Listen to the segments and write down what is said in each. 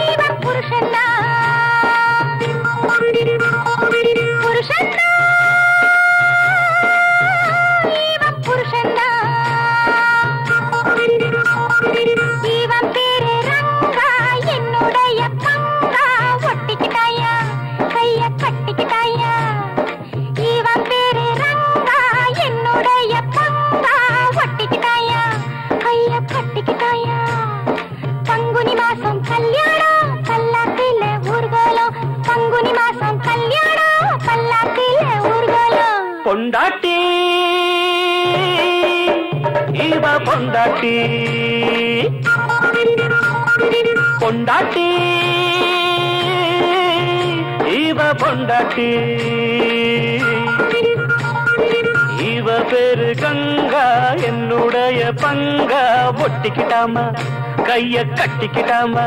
இவன் புருஷன்னா புருஷன்னா இவன் புருஷன்னா இவன் பேரு ரங்கா என்னுடைய பங்கா ஒட்டிக்கிட்டாயா கைய கட்டிக்கிட்டாயா இவன் பேரு ரங்கா என்னுடைய பங்கா ஒட்டிக்கிட்டாயா கைய கட்டிக்கிட்டாயா பங்குனி மாசம் கல்யாணம் பல்லாக்கில ஊர்வலம் பங்குனி மாசம் கல்யாணம் பல்லாக்கில ஊர்வலம் பொண்டாட்டி இவ பொண்டாட்டி பொண்டாட்டி இவ பொண்டாட்டி இவ பேரு கங்கா என்னுடைய பங்கா ஒட்டிக்கிட்டாமா கைய கட்டிக்கிட்டாமா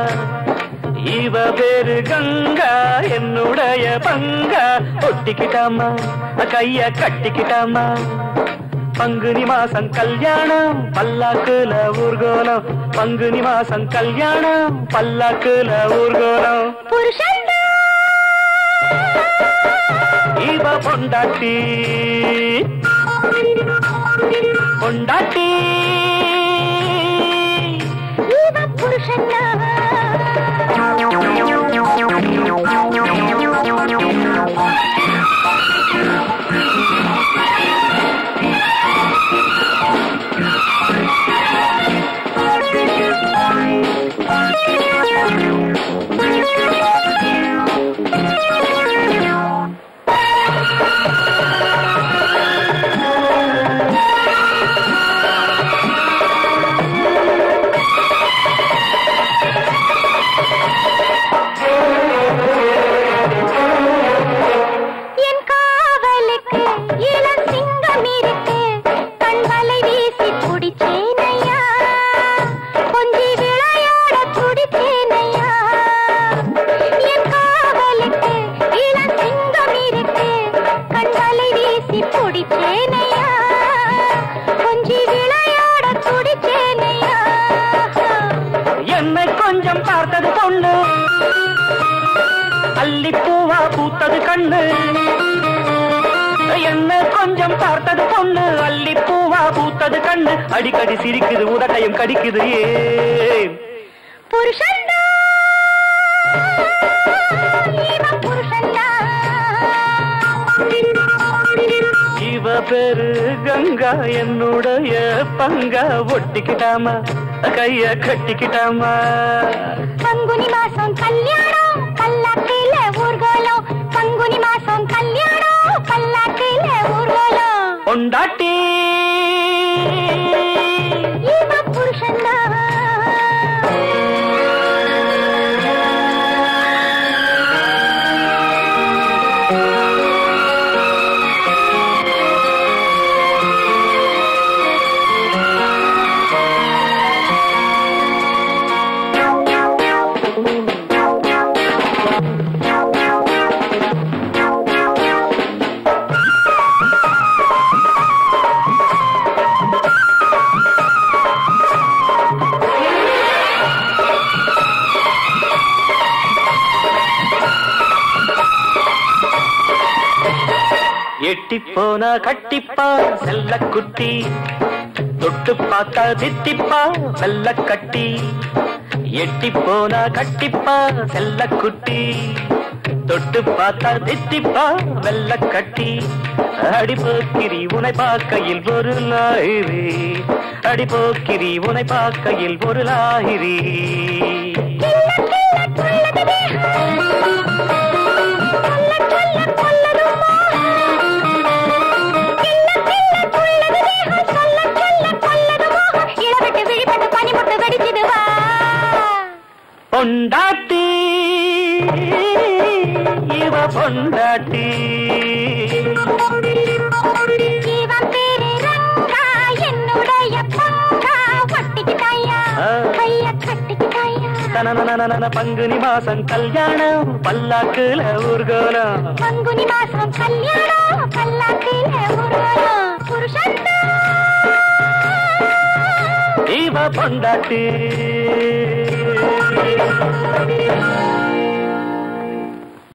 இவ பேரு கங்கா என்னுடைய பங்கா ஒட்டிக்கிட்டாமா கைய கட்டிக்கிட்டாமா பங்குனி மாசம் கல்யாணம் பல்லாக்குல ஊர்கோலம் பங்குனி மாசம் கல்யாணம் பல்லாக்குல ஊர்கோலம் புருஷன்டா இவ பொண்டாட்டி பொண்டாட்டி இவ புருஷன்டா கொஞ்சம் பார்த்தது பொண்ணு அல்லிப்பூவா பூத்தது கண்ணு என்ன கொஞ்சம் பார்த்தது பொண்ணு அல்லிப்பூவா பூத்தது கண்ணு அடிக்கடி சிரிக்குது உதட்டையும் கடிக்குது ஏன் புருஷன்டா இவன் புருஷன்டா இவ பேரு கங்கா என்னுடைய பங்கா ஒட்டிக்கிட்டாமா கைய கட்டிக்கிட்டாமா பங்குனி மாசம் கல்யாணம் பல்லாக்கில ஊர்கோலம் பங்குனி மாசம் கல்யாணம் பல்லாக்கில ஊர்வலம் பொண்டாட்டி இவ புருஷன்டா எட்டிப்போனா கட்டிப்பா செல்ல குட்டி தொட்டு பார்த்தா தித்திப்பா வெள்ள கட்டி எட்டிப்போனா கட்டிப்பா செல்ல குட்டி தொட்டு பார்த்தா தித்திப்பா வெள்ள கட்டி அடிபோக்கிரி உனை பார்க்கையில் ஒரு லாயிரி அடிபோக்கிரி உனை பார்க்கையில் ஒரு லாயிரி பொண்டாட்டி இவ பொண்டாட்டி இவன் பேரு ரங்கா என்னுடைய பங்கா ஒட்டிக்கிட்டாயா கைய கட்டிக்கிட்டாயா தனனனனன பங்குனி மாசம் கல்யாணம் பல்லாக்குல ஊர்கோலம் பங்குனி மாசம் கல்யாணம் பல்லாக்கில ஊர்வலம் புருஷன்டா இவ பொண்டாட்டி ஆ